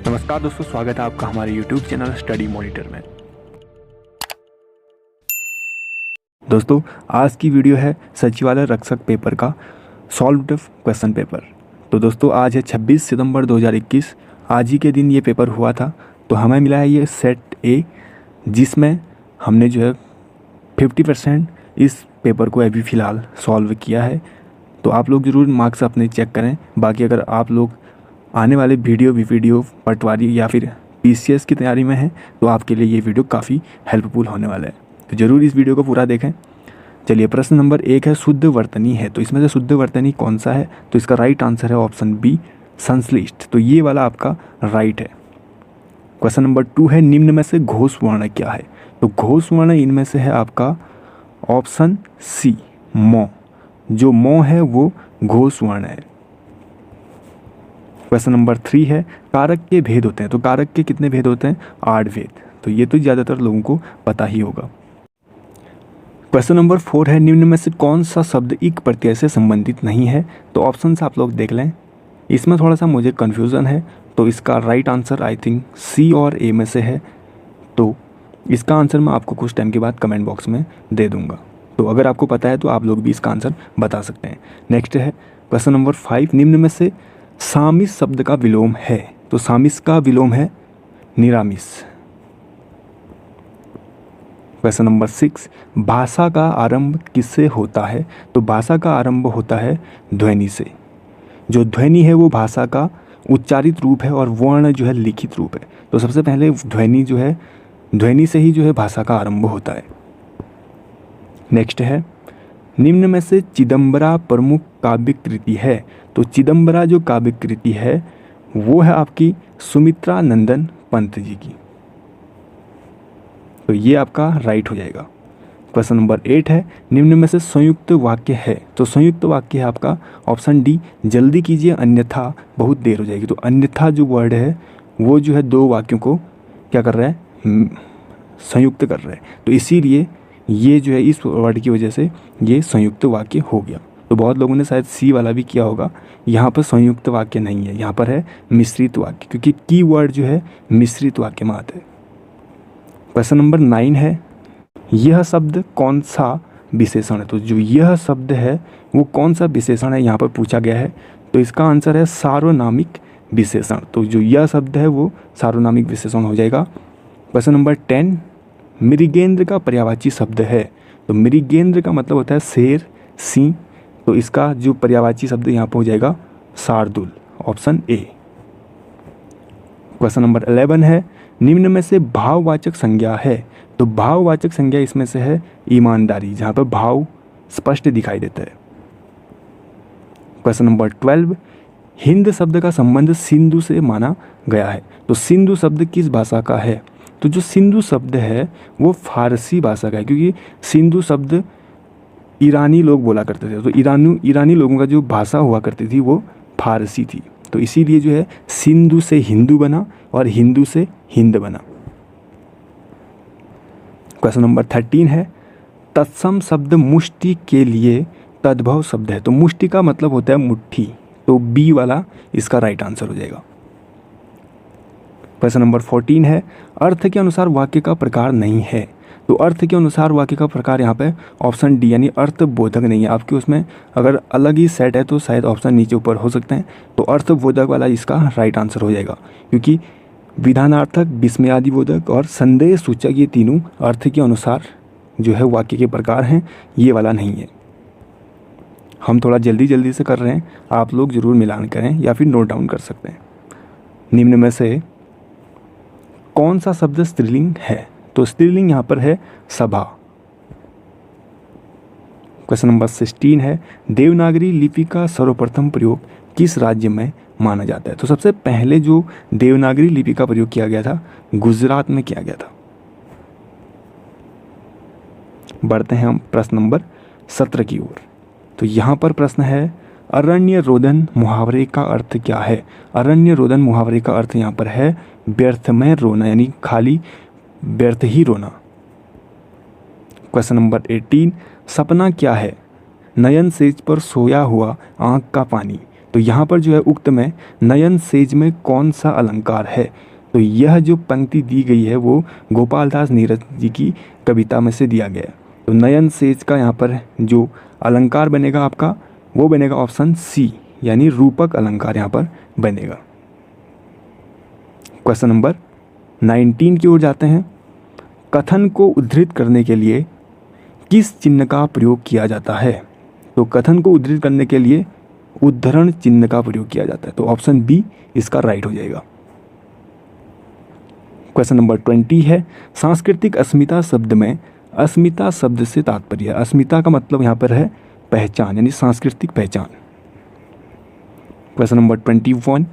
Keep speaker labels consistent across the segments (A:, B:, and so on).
A: नमस्कार दोस्तों, स्वागत है आपका हमारे YouTube चैनल स्टडी मॉनिटर में। दोस्तों, आज की वीडियो है सचिवालय रक्षक पेपर का सॉल्व्ड क्वेश्चन पेपर। तो दोस्तों, आज है 26 सितंबर 2021। आज ही के दिन ये पेपर हुआ था। तो हमें मिला है ये सेट ए, जिसमें हमने जो है 50% इस पेपर को अभी फ़िलहाल सॉल्व किया है। तो आप लोग ज़रूर मार्क्स अपने चेक करें। बाकी अगर आप लोग आने वाले वीडियो पटवारी या फिर PCS की तैयारी में हैं तो आपके लिए ये वीडियो काफ़ी हेल्पफुल होने वाला है। तो ज़रूर इस वीडियो को पूरा देखें। चलिए, प्रश्न नंबर 1 है शुद्ध वर्तनी है। तो इसमें से शुद्ध वर्तनी कौन सा है? तो इसका राइट आंसर है ऑप्शन बी, संश्लिष्ट। तो ये वाला आपका राइट है। क्वेश्चन नंबर 2 है निम्न में से घोष वर्ण क्या है? तो घोष वर्ण इनमें से है आपका ऑप्शन सी, मौ। जो मौ है वो घोष वर्ण है। क्वेश्चन नंबर 3 है कारक के भेद होते हैं। तो कारक के कितने भेद होते हैं? 8 भेद। तो ये तो ज़्यादातर लोगों को पता ही होगा। क्वेश्चन नंबर 4 है निम्न में से कौन सा शब्द इक प्रत्यय से संबंधित नहीं है? तो ऑप्शंस आप लोग देख लें। इसमें थोड़ा सा मुझे कन्फ्यूज़न है। तो इसका राइट आंसर आई थिंक सी और ए में से है। तो इसका आंसर मैं आपको कुछ टाइम के बाद कमेंट बॉक्स में दे दूँगा। तो अगर आपको पता है तो आप लोग भी इसका आंसर बता सकते हैं। नेक्स्ट है क्वेश्चन नंबर 5, निम्न में से सामिस शब्द का विलोम है। तो सामिस का विलोम है निरामिस। क्वेश्चन नंबर 6, भाषा का आरंभ किससे होता है? तो भाषा का आरंभ होता है ध्वनि से। जो ध्वनि है वो भाषा का उच्चारित रूप है और वर्ण जो है लिखित रूप है। तो सबसे पहले ध्वनि जो है, ध्वनि से ही जो है भाषा का आरंभ होता है। नेक्स्ट है निम्न में से चिदंबरा प्रमुख काव्य कृति है। तो चिदंबरा जो काव्य कृति है वो है आपकी सुमित्रा नंदन पंत जी की। तो ये आपका राइट हो जाएगा। क्वेश्चन नंबर 8 है निम्न में से संयुक्त वाक्य है। तो संयुक्त वाक्य है आपका ऑप्शन डी, जल्दी कीजिए अन्यथा बहुत देर हो जाएगी। तो अन्यथा जो वर्ड है वो जो है दो वाक्यों को क्या कर रहा है? संयुक्त कर रहा है। तो इसीलिए ये जो है इस वर्ड की वजह से ये संयुक्त वाक्य हो गया। तो बहुत लोगों ने शायद सी वाला भी किया होगा। यहाँ पर संयुक्त वाक्य नहीं है, यहाँ पर है मिश्रित वाक्य, क्योंकि की वर्ड जो है मिश्रित वाक्य में आता है। क्वेश्चन नंबर 9 है यह शब्द कौन सा विशेषण है? तो जो यह शब्द है वो कौन सा विशेषण है यहाँ पर पूछा गया है। तो इसका आंसर है सार्वनामिक विशेषण। तो जो यह शब्द है वो सार्वनामिक विशेषण हो जाएगा। क्वेश्चन नंबर 10, मृगेंद्र का पर्यायवाची शब्द है। तो मृगेंद्र का मतलब होता है शेर, सिंह। तो इसका जो पर्यायवाची शब्द यहाँ पर हो जाएगा Shardul, option A. Question number 11 है निम्न में से भाववाचक संज्ञा है। तो भाववाचक संज्ञा इसमें से है ईमानदारी, जहाँ पर भाव स्पष्ट दिखाई देता है। क्वेश्चन नंबर 12, हिंद शब्द का संबंध सिंधु से माना गया है। तो सिंधु शब्द किस भाषा का है? तो जो सिंधु शब्द है वो फारसी भाषा का है, क्योंकि सिंधु शब्द ईरानी लोग बोला करते थे। तो ईरानी लोगों का जो भाषा हुआ करती थी वो फारसी थी। तो इसीलिए जो है सिंधु से हिंदू बना और हिंदू से हिंद बना। क्वेश्चन नंबर 13 है तत्सम शब्द मुष्टि के लिए तद्भव शब्द है। तो मुष्टि का मतलब होता है मुट्ठी। तो बी वाला इसका राइट आंसर हो जाएगा। क्वेश्चन नंबर 14 है अर्थ के अनुसार वाक्य का प्रकार नहीं है। तो अर्थ के अनुसार वाक्य का प्रकार यहाँ पे ऑप्शन डी यानी अर्थबोधक नहीं है। आपके उसमें अगर अलग ही सेट है तो शायद ऑप्शन नीचे ऊपर हो सकते हैं। तो अर्थबोधक वाला इसका राइट आंसर हो जाएगा, क्योंकि विधानार्थक, विस्मयादिबोधक और संदेह सूचक ये तीनों अर्थ के अनुसार जो है वाक्य के प्रकार हैं। ये वाला नहीं है। हम थोड़ा जल्दी से कर रहे हैं, आप लोग ज़रूर मिलान करें या फिर नोट डाउन कर सकते हैं। निम्न में से कौन सा शब्द स्त्रीलिंग है? तो स्त्रीलिंग यहाँ पर है सभा। क्वेश्चन नंबर 16 है देवनागरी लिपि का सर्वप्रथम प्रयोग किस राज्य में माना जाता है? तो सबसे पहले जो देवनागरी लिपि का प्रयोग किया गया था गुजरात में किया गया था। बढ़ते हैं हम प्रश्न नंबर 17 की ओर। तो यहाँ पर प्रश्न है अरण्य रोदन मुहावरे का अर्थ क्या है? अरण्य रोदन मुहावरे का अर्थ यहाँ पर है व्यर्थ में रोना, यानी खाली व्यर्थ ही रोना। क्वेश्चन नंबर 18 सपना क्या है? नयन सेज पर सोया हुआ आँख का पानी। तो यहाँ पर जो है उक्त में नयन सेज में कौन सा अलंकार है? तो यह जो पंक्ति दी गई है वो गोपाल दास नीरज जी की कविता में से दिया गया है। तो नयन सेज का यहाँ पर जो अलंकार बनेगा आपका वो बनेगा ऑप्शन सी, यानी रूपक अलंकार यहाँ पर बनेगा। क्वेश्चन नंबर 19 की ओर जाते हैं। कथन को उद्धृत करने के लिए किस चिन्ह का प्रयोग किया जाता है? तो कथन को उद्धृत करने के लिए उद्धरण चिन्ह का प्रयोग किया जाता है। तो ऑप्शन बी इसका राइट हो जाएगा। क्वेश्चन नंबर 20 है, सांस्कृतिक अस्मिता शब्द में अस्मिता शब्द से तात्पर्य है। अस्मिता का मतलब यहाँ पर है पहचान, यानी सांस्कृतिक पहचान। क्वेश्चन नंबर 21,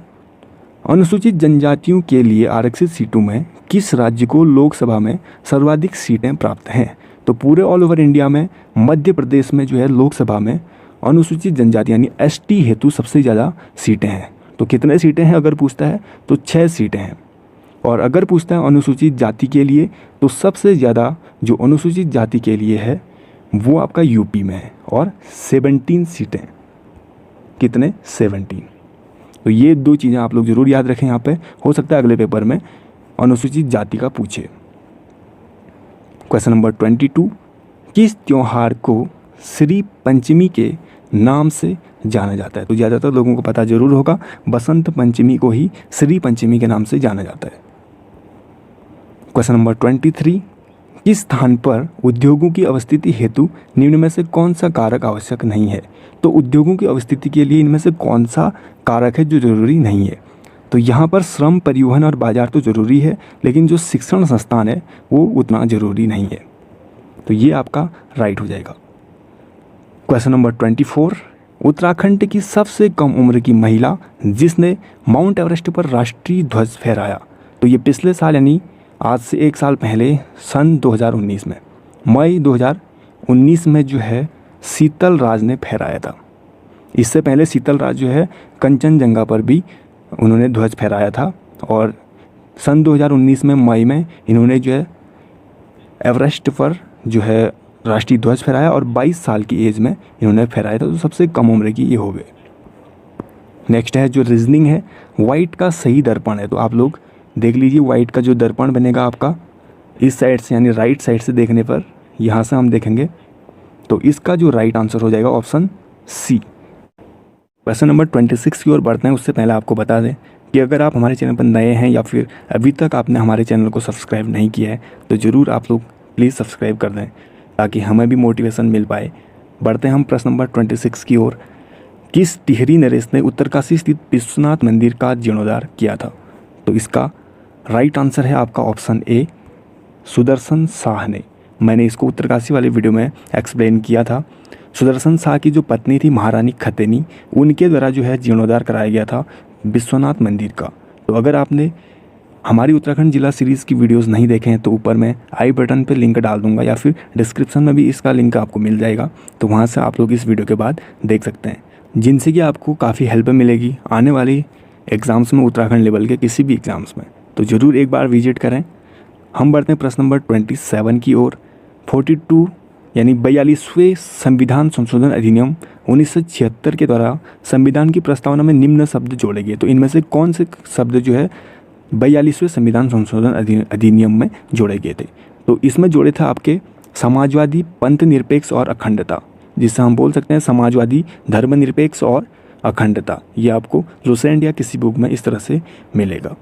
A: अनुसूचित जनजातियों के लिए आरक्षित सीटों में किस राज्य को लोकसभा में सर्वाधिक सीटें प्राप्त हैं? तो पूरे ऑल ओवर इंडिया में मध्य प्रदेश में जो है लोकसभा में अनुसूचित जनजाति यानी एसटी हेतु सबसे ज़्यादा सीटें हैं। तो कितने सीटें हैं अगर पूछता है तो 6 सीटें हैं। और अगर पूछता है अनुसूचित जाति के लिए तो सबसे ज़्यादा जो अनुसूचित जाति के लिए है वो आपका यूपी में है और 17 सीटें। कितने? 17। तो ये 2 चीज़ें आप लोग ज़रूर याद रखें। यहाँ पे हो सकता है अगले पेपर में अनुसूचित जाति का पूछे। क्वेश्चन नंबर 22, किस त्योहार को श्री पंचमी के नाम से जाना जाता है? तो ज़्यादातर लोगों को पता जरूर होगा, बसंत पंचमी को ही श्री पंचमी के नाम से जाना जाता है। क्वेश्चन नंबर 23, किस स्थान पर उद्योगों की अवस्थिति हेतु निम्न में से कौन सा कारक आवश्यक नहीं है? तो उद्योगों की अवस्थिति के लिए इनमें से कौन सा कारक है जो जरूरी नहीं है? तो यहाँ पर श्रम, परिवहन और बाजार तो जरूरी है, लेकिन जो शिक्षण संस्थान है वो उतना जरूरी नहीं है। तो ये आपका राइट हो जाएगा। क्वेश्चन नंबर 24, उत्तराखंड की सबसे कम उम्र की महिला जिसने माउंट एवरेस्ट पर राष्ट्रीय ध्वज फहराया। तो ये पिछले साल यानी आज से 1 साल पहले सन 2019 में मई 2019 में जो है शीतल राज ने फहराया था। इससे पहले शीतल राज जो है कंचनजंगा पर भी उन्होंने ध्वज फहराया था और सन 2019 में मई में इन्होंने जो है एवरेस्ट पर जो है राष्ट्रीय ध्वज फहराया और 22 साल की एज में इन्होंने फहराया था। तो सबसे कम उम्र की ये हो गए। नेक्स्ट है जो रीजनिंग है, वाइट का सही दर्पण है। तो आप लोग देख लीजिए, वाइट का जो दर्पण बनेगा आपका इस साइड से यानी राइट साइड से देखने पर, यहाँ से हम देखेंगे तो इसका जो राइट आंसर हो जाएगा ऑप्शन सी। क्वेश्चन नंबर 26 की ओर बढ़ते हैं। उससे पहले आपको बता दें कि अगर आप हमारे चैनल पर नए हैं या फिर अभी तक आपने हमारे चैनल को सब्सक्राइब नहीं किया है तो ज़रूर आप लोग प्लीज़ सब्सक्राइब कर दें ताकि हमें भी मोटिवेशन मिल पाए। बढ़ते हैं हम प्रश्न नंबर 26 की ओर। किस टिहरी नरेश ने उत्तरकाशी स्थित विश्वनाथ मंदिर का जीर्णोद्धार किया था? तो इसका राइट आंसर है आपका ऑप्शन ए, सुदर्शन शाह ने। मैंने इसको उत्तरकाशी वाले वीडियो में एक्सप्लेन किया था। सुदर्शन शाह की जो पत्नी थी महारानी खतेनी, उनके द्वारा जो है जीर्णोद्धार कराया गया था विश्वनाथ मंदिर का। तो अगर आपने हमारी उत्तराखंड जिला सीरीज़ की वीडियोस नहीं देखे हैं तो ऊपर मैं आई बटन पे लिंक डाल दूंगा या फिर डिस्क्रिप्शन में भी इसका लिंक आपको मिल जाएगा। तो वहाँ से आप लोग इस वीडियो के बाद देख सकते हैं, जिनसे कि आपको काफ़ी हेल्प मिलेगी आने वाली एग्ज़ाम्स में, उत्तराखंड लेवल के किसी भी एग्ज़ाम्स में। तो ज़रूर एक बार विजिट करें। हम बढ़ते हैं प्रश्न नंबर 27 की ओर। 42 यानी 42वें संविधान संशोधन अधिनियम 1976 के द्वारा संविधान की प्रस्तावना में निम्न शब्द जोड़े गए। तो इनमें से कौन से शब्द जो है 42वें संविधान संशोधन अधिनियम में जोड़े गए थे? तो इसमें जोड़े थे आपके समाजवादी, पंथ निरपेक्ष और अखंडता, जिससे हम बोल सकते हैं समाजवादी, धर्मनिरपेक्ष और अखंडता। ये आपको लुसेंट या किसी बुक में इस तरह से मिलेगा।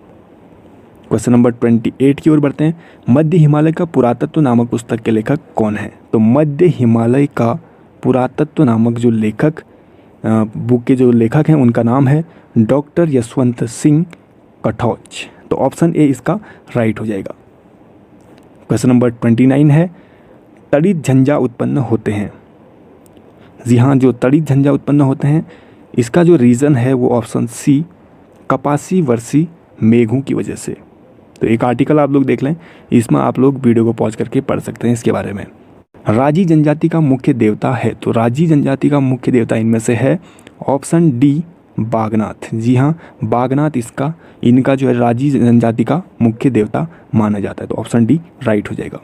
A: क्वेश्चन नंबर 28 की ओर बढ़ते हैं। मध्य हिमालय का पुरातत्व नामक पुस्तक के लेखक कौन है? तो मध्य हिमालय का पुरातत्व नामक जो लेखक बुक के जो लेखक हैं उनका नाम है डॉक्टर यशवंत सिंह कटौच। तो ऑप्शन ए इसका राइट हो जाएगा। क्वेश्चन नंबर 29 है, तड़ित झंझा उत्पन्न होते हैं। जी हाँ, जो तड़ित झंझा उत्पन्न होते हैं इसका जो रीज़न है वो ऑप्शन सी, कपासी वर्षी मेघों की वजह से। तो एक आर्टिकल आप लोग देख लें, इसमें आप लोग वीडियो को पॉज करके पढ़ सकते हैं इसके बारे में। राजी जनजाति का मुख्य देवता है। तो राजी जनजाति का मुख्य देवता इनमें से है ऑप्शन डी, बागनाथ। जी हाँ, बागनाथ इनका जो है राजी जनजाति का मुख्य देवता माना जाता है। तो ऑप्शन डी राइट हो जाएगा।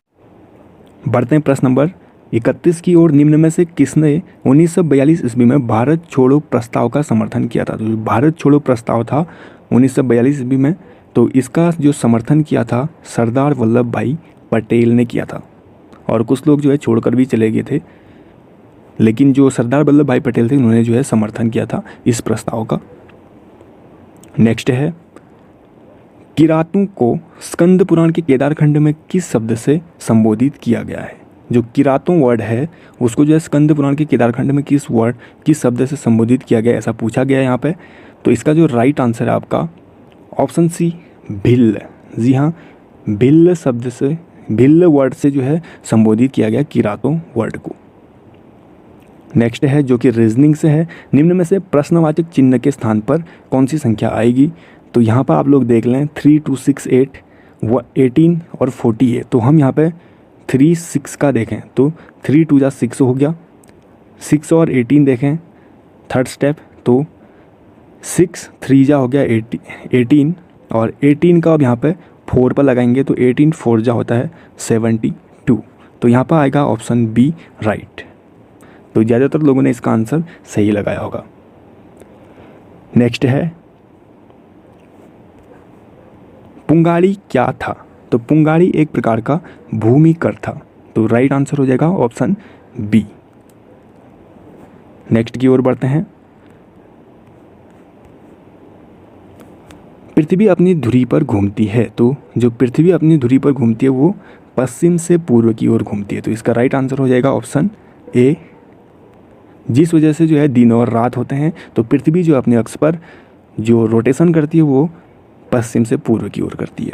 A: बढ़ते हैं प्रश्न नंबर 31 की ओर निम्न में से किसने 1942 ईस्वी में भारत छोड़ो प्रस्ताव का समर्थन किया था? तो जो भारत छोड़ो प्रस्ताव था 1942 ईस्वी में, तो इसका जो समर्थन किया था सरदार वल्लभ भाई पटेल ने किया था। और कुछ लोग जो है छोड़कर भी चले गए थे, लेकिन जो सरदार वल्लभ भाई पटेल थे उन्होंने जो है समर्थन किया था इस प्रस्ताव का। नेक्स्ट है, किरातों को स्कंद पुराण के केदारखंड में किस शब्द से संबोधित किया गया है? जो किरातों वर्ड है उसको जो है स्कंद पुराण के केदारखंड में किस शब्द से संबोधित किया गया, ऐसा पूछा गया है यहाँ पे। तो इसका जो राइट आंसर है आपका ऑप्शन सी, भिल्ल। जी हाँ, भिल्ल शब्द से, भिल्ल वर्ड से जो है संबोधित किया गया किरातों वर्ड को। नेक्स्ट है जो कि रीजनिंग से है, निम्न में से प्रश्नवाचक चिन्ह के स्थान पर कौन सी संख्या आएगी? तो यहाँ पर आप लोग देख लें 3, 2, 6, 8, 18 और 40 है। तो हम यहाँ पे 3, 6 का देखें तो 3, 2 जा 6 हो गया, 6 और 18 देखें थर्ड स्टेप, तो 6, 3 जा हो गया 18 और 18 का अब यहाँ पे 4 पर लगाएंगे तो 18 4 जा होता है 72। तो यहाँ पर आएगा ऑप्शन बी राइट। तो ज़्यादातर लोगों ने इसका आंसर सही लगाया होगा। नेक्स्ट है, पुंगाड़ी क्या था? तो पुंगाड़ी एक प्रकार का भूमि कर था। तो राइट आंसर हो जाएगा ऑप्शन बी। नेक्स्ट की ओर बढ़ते हैं, पृथ्वी अपनी धुरी पर घूमती है। तो जो पृथ्वी अपनी धुरी पर घूमती है वो पश्चिम से पूर्व की ओर घूमती है। तो इसका राइट आंसर हो जाएगा ऑप्शन ए। जिस वजह से जो है दिन और रात होते हैं, तो पृथ्वी जो अपने अक्ष पर जो रोटेशन करती है वो पश्चिम से पूर्व की ओर करती है।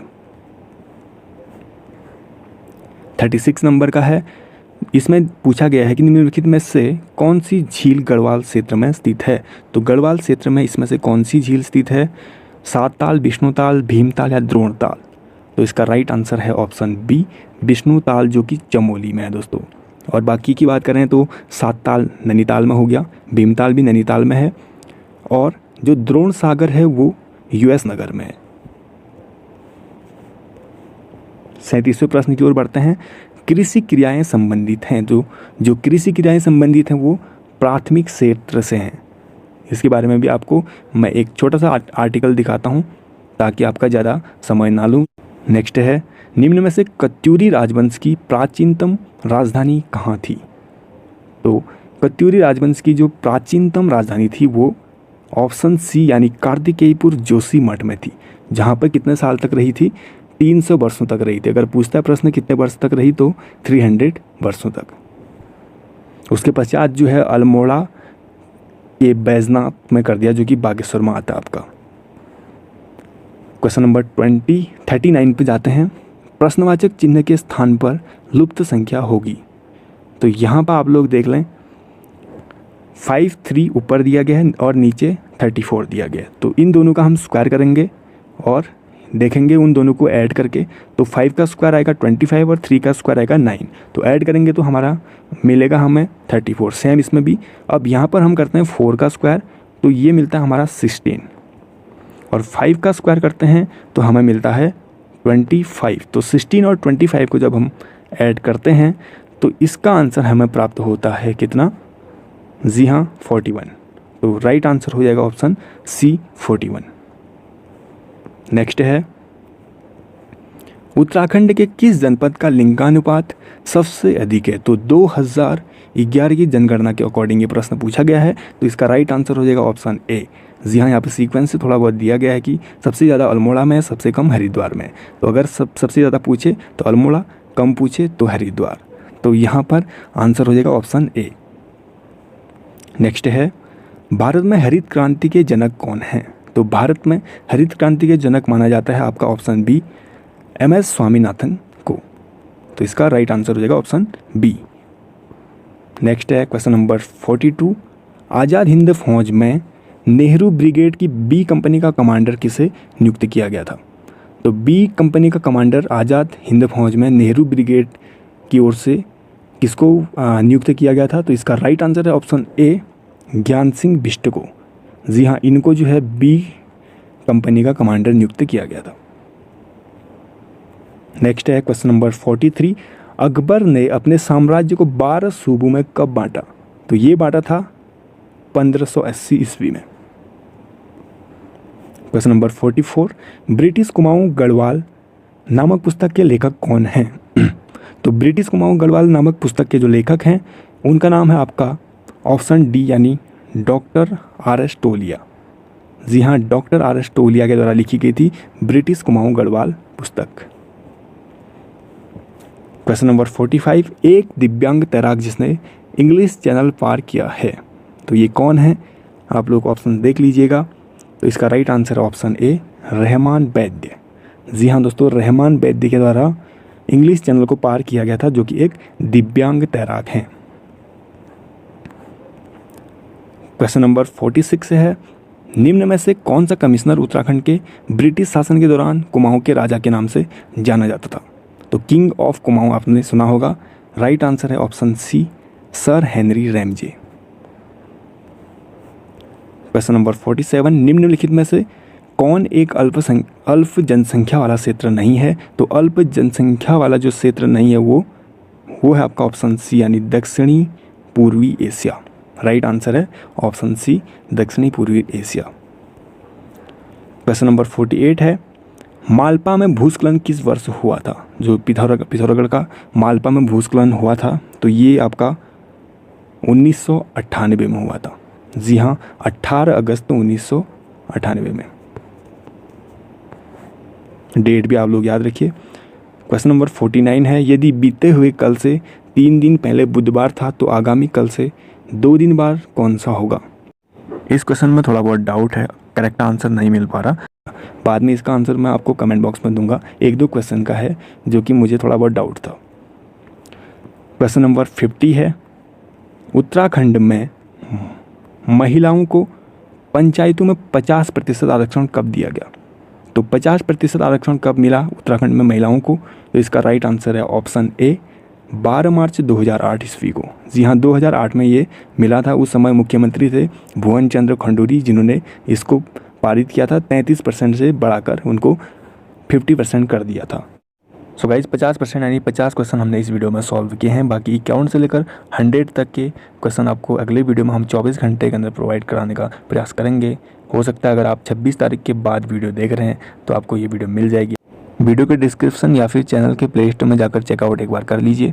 A: 36 नंबर का है, इसमें पूछा गया है कि निम्नलिखित में से कौन सी झील गढ़वाल क्षेत्र में स्थित है? तो गढ़वाल क्षेत्र में इसमें से कौन सी झील स्थित है? सात ताल, विष्णु ताल, भीम ताल या द्रोण ताल? तो इसका राइट आंसर है ऑप्शन बी, विष्णु ताल, जो कि चमोली में है दोस्तों। और बाकी की बात करें तो सात ताल नैनीताल में हो गया, भीमताल भी नैनीताल में है, और जो द्रोण सागर है वो यूएस नगर में है। 37वें प्रश्न की ओर बढ़ते हैं, कृषि क्रियाएं संबंधित हैं। तो जो कृषि क्रियाएं संबंधित हैं वो प्राथमिक क्षेत्र से हैं। इसके बारे में भी आपको मैं एक छोटा सा आर्टिकल दिखाता हूँ ताकि आपका ज़्यादा समय ना लूँ। नेक्स्ट है, निम्न में से कत्यूरी राजवंश की प्राचीनतम राजधानी कहाँ थी? तो कत्यूरी राजवंश की जो प्राचीनतम राजधानी थी वो ऑप्शन सी यानी कार्तिकेयपुर जोशीमठ में थी, जहाँ पर कितने साल तक रही थी? 300 वर्षों तक रही थी। अगर पूछता है प्रश्न कितने वर्ष तक रही, तो 300 वर्षों तक। उसके पश्चात जो है अल्मोड़ा ये बैजनाथ में कर दिया, जो कि बागेश्वर में आता है आपका। क्वेश्चन नंबर 39 पे जाते हैं, प्रश्नवाचक चिन्ह के स्थान पर लुप्त संख्या होगी। तो यहाँ पर आप लोग देख लें 53 ऊपर दिया गया है और नीचे 34 दिया गया है। तो इन दोनों का हम स्क्वायर करेंगे और देखेंगे उन दोनों को ऐड करके, तो 5 का स्क्वायर आएगा 25 और 3 का स्क्वायर आएगा 9। तो ऐड करेंगे तो हमारा मिलेगा हमें 34। सेम इसमें भी। अब यहाँ पर हम करते हैं 4 का स्क्वायर, तो ये मिलता है हमारा 16, और 5 का स्क्वायर करते हैं तो हमें मिलता है 25। तो 16 और 25 को जब हम ऐड करते हैं तो इसका आंसर हमें प्राप्त होता है कितना? जी हाँ, 41। तो राइट आंसर हो जाएगा ऑप्शन सी 41। नेक्स्ट है, उत्तराखंड के किस जनपद का लिंगानुपात सबसे अधिक है? तो 2011 की जनगणना के अकॉर्डिंग ये प्रश्न पूछा गया है। तो इसका राइट आंसर हो जाएगा ऑप्शन ए। जी हाँ, यहाँ पे सीक्वेंस से थोड़ा बहुत दिया गया है कि सबसे ज़्यादा अल्मोड़ा में है, सबसे कम हरिद्वार में। तो अगर सबसे ज़्यादा पूछे तो अल्मोड़ा, कम पूछे तो हरिद्वार। तो यहाँ पर आंसर हो जाएगा ऑप्शन ए। नेक्स्ट है, भारत में हरित क्रांति के जनक कौन हैं? तो भारत में हरित क्रांति के जनक माना जाता है आपका ऑप्शन बी, एम.एस. स्वामीनाथन को। तो इसका राइट आंसर हो जाएगा ऑप्शन बी। नेक्स्ट है क्वेश्चन नंबर 42, आज़ाद हिंद फौज में नेहरू ब्रिगेड की बी कंपनी का कमांडर किसे नियुक्त किया गया था? तो बी कंपनी का कमांडर आज़ाद हिंद फौज में नेहरू ब्रिगेड की ओर से किसको नियुक्त किया गया था? तो इसका राइट आंसर है ऑप्शन ए, ज्ञान सिंह बिष्ट को। जी हाँ, इनको जो है बी कंपनी का कमांडर नियुक्त किया गया था। नेक्स्ट है क्वेश्चन नंबर 43, अकबर ने अपने साम्राज्य को 12 सूबों में कब बांटा? तो ये बांटा था 1580 ईस्वी में। Question number 44, British Kumaon Garhwal नामक पुस्तक के लेखक कौन हैं? तो ब्रिटिश कुमाऊं गढ़वाल नामक पुस्तक के जो लेखक हैं उनका नाम है आपका ऑप्शन डी यानी डॉक्टर R.S. टोलिया। जी हाँ, डॉक्टर R.S. टोलिया के द्वारा लिखी गई थी ब्रिटिश कुमाऊं गढ़वाल पुस्तक। क्वेश्चन नंबर 45, एक दिव्यांग तैराक जिसने इंग्लिश चैनल पार किया है, तो ये कौन है? आप लोग ऑप्शन देख लीजिएगा। तो इसका राइट आंसर है ऑप्शन ए, रहमान वैद्य। जी हाँ दोस्तों, रहमान वैद्य के द्वारा इंग्लिश चैनल को पार किया गया था, जो कि एक दिव्यांग तैराक हैं। क्वेश्चन नंबर 46 है, निम्न में से कौन सा कमिश्नर उत्तराखंड के ब्रिटिश शासन के दौरान कुमाऊं के राजा के नाम से जाना जाता था? तो किंग ऑफ कुमाऊं आपने सुना होगा। राइट आंसर है option C, sir Henry Ramsay. Question number 47, निम्नलिखित में से कौन एक अल्प जनसंख्या वाला क्षेत्र नहीं है? तो अल्प जनसंख्या वाला जो क्षेत्र नहीं है वो है आपका ऑप्शन सी यानी दक्षिणी पूर्वी एशिया। राइट आंसर है ऑप्शन सी, दक्षिणी पूर्वी एशिया। क्वेश्चन नंबर 48 है, मालपा में भूस्खलन किस वर्ष हुआ था? जो पिथौरागढ़ का मालपा में भूस्खलन हुआ था, तो ये आपका 1998 में हुआ था। जी हाँ, 18 अगस्त 1998 में। डेट भी आप लोग याद रखिए। क्वेश्चन नंबर 49 है, यदि बीते हुए कल से 3 दिन पहले बुधवार था तो आगामी कल से 2 दिन बाद कौन सा होगा? इस क्वेश्चन में थोड़ा बहुत डाउट है, करेक्ट आंसर नहीं मिल पा रहा। बाद में इसका आंसर मैं आपको कमेंट बॉक्स में दूंगा। 1-2 क्वेश्चन का है जो कि मुझे थोड़ा बहुत डाउट था। क्वेश्चन नंबर 50 है, उत्तराखंड में महिलाओं को पंचायतों में 50% आरक्षण कब दिया गया? तो 50% आरक्षण कब मिला उत्तराखंड में महिलाओं को? तो इसका राइट आंसर है ऑप्शन ए, 12 मार्च 2008 ईस्वी को। जी हाँ, 2008 में ये मिला था। उस समय मुख्यमंत्री थे भुवन चंद्र खंडूरी, जिन्होंने इसको पारित किया था। 33% से बढ़ाकर उनको 50% कर दिया था। सो गाइज 50% यानी 50 क्वेश्चन हमने इस वीडियो में सॉल्व किए हैं। बाकी 51 से लेकर 100 तक के क्वेश्चन आपको अगले वीडियो में हम 24 घंटे के अंदर प्रोवाइड कराने का प्रयास करेंगे। हो सकता है अगर आप 26 तारीख के बाद वीडियो देख रहे हैं तो आपको ये वीडियो मिल जाएगी। वीडियो के डिस्क्रिप्शन या फिर चैनल के प्ले स्टोर में जाकर चेकआउट एक बार कर लीजिए।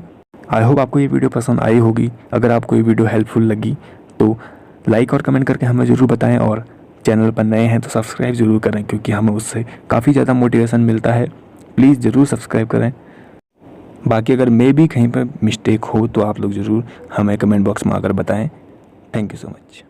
A: आई होप आपको ये वीडियो पसंद आई होगी। अगर आपको ये वीडियो हेल्पफुल लगी तो लाइक और कमेंट करके हमें ज़रूर बताएं, और चैनल पर नए हैं तो सब्सक्राइब ज़रूर करें, क्योंकि हमें उससे काफ़ी ज़्यादा मोटिवेशन मिलता है। प्लीज़ ज़रूर सब्सक्राइब करें। बाकी अगर मैं भी कहीं पर मिस्टेक हो तो आप लोग ज़रूर हमें कमेंट बॉक्स में आकर बताएं। Thank you so much.